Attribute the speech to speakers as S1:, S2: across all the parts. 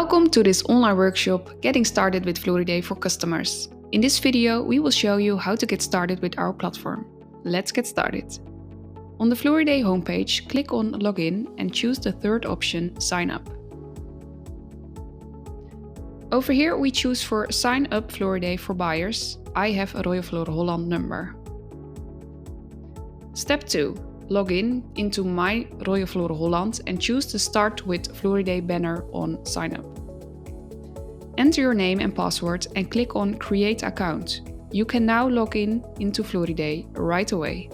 S1: Welcome to this online workshop, Getting Started with Floriday for Customers. In this video, we will show you how to get started with our platform. Let's get started. On the Floriday homepage, click on Login and choose the third option, Sign Up. Over here, we choose for Sign Up Floriday for buyers. I have a Royal Flora Holland number. Step 2. Log in into My Royal Flora Holland and choose the Start with Floriday banner on Sign Up. Enter your name and password and click on Create Account. You can now log in into Floriday right away.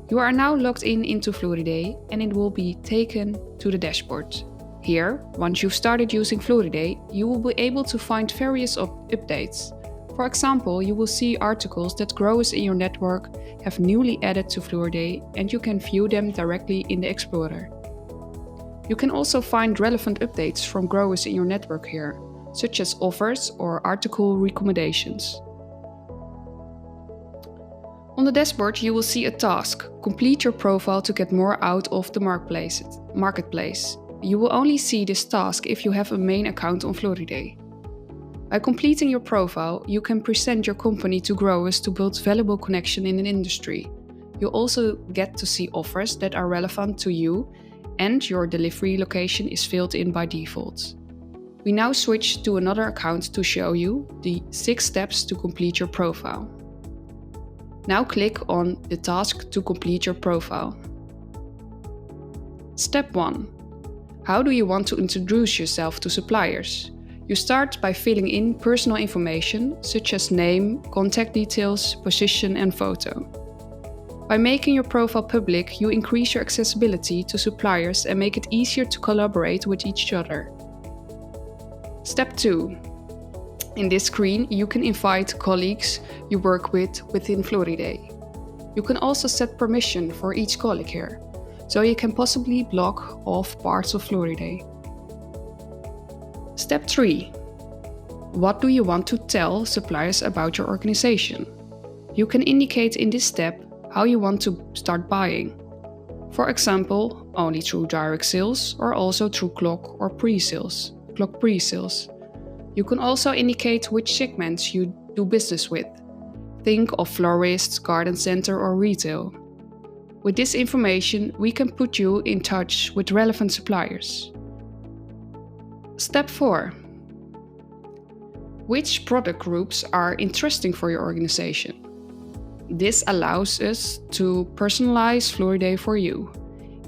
S1: You are now logged in into Floriday and it will be taken to the dashboard. Here, once you've started using Floriday, you will be able to find various updates. For example, you will see articles that growers in your network have newly added to Floriday and you can view them directly in the Explorer. You can also find relevant updates from growers in your network here, such as offers or article recommendations. On the dashboard, you will see a task: complete your profile to get more out of the marketplace. You will only see this task if you have a main account on Floriday. By completing your profile, you can present your company to growers to build valuable connection in an industry. You'll also get to see offers that are relevant to you, and your delivery location is filled in by default. We now switch to another account to show you the 6 steps to complete your profile. Now click on the task to complete your profile. Step 1. How do you want to introduce yourself to suppliers? You start by filling in personal information such as name, contact details, position and photo. By making your profile public, you increase your accessibility to suppliers and make it easier to collaborate with each other. Step 2. In this screen, you can invite colleagues you work with within Floriday. You can also set permission for each colleague here, so you can possibly block off parts of Floriday. Step 3. What do you want to tell suppliers about your organization? You can indicate in this step how you want to start buying. For example, only through direct sales or also through clock pre-sales. You can also indicate which segments you do business with. Think of florists, garden center or retail. With this information, we can put you in touch with relevant suppliers. Step 4. Which product groups are interesting for your organization? This allows us to personalize Floriday for you.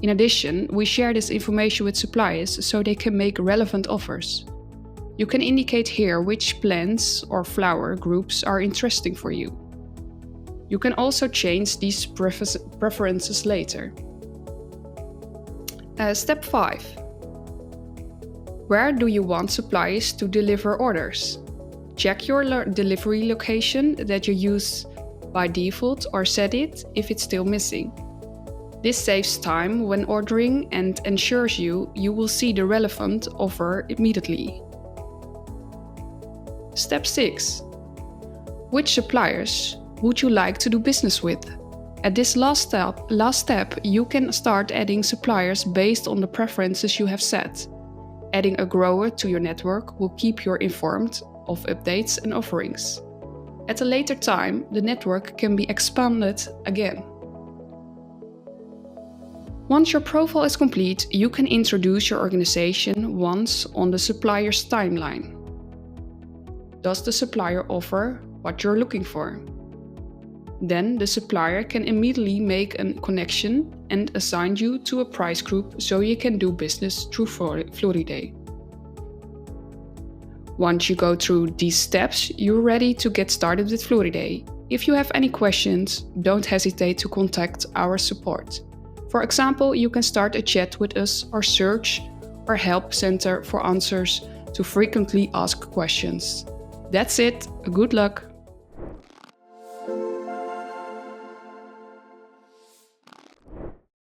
S1: In addition, we share this information with suppliers so they can make relevant offers. You can indicate here which plants or flower groups are interesting for you. You can also change these preferences later. Step 5. Where do you want suppliers to deliver orders? Check your delivery location that you use by default or set it if it's still missing. This saves time when ordering and ensures you will see the relevant offer immediately. Step 6. Which suppliers would you like to do business with? At this last step, you can start adding suppliers based on the preferences you have set. Adding a grower to your network will keep you informed of updates and offerings. At a later time, the network can be expanded again. Once your profile is complete, you can introduce your organization once on the supplier's timeline. Does the supplier offer what you're looking for? Then the supplier can immediately make a connection and assign you to a price group so you can do business through Floriday. Once you go through these steps, you're ready to get started with Floriday. If you have any questions, don't hesitate to contact our support. For example, you can start a chat with us or search our help center for answers to frequently asked questions. That's it. Good luck!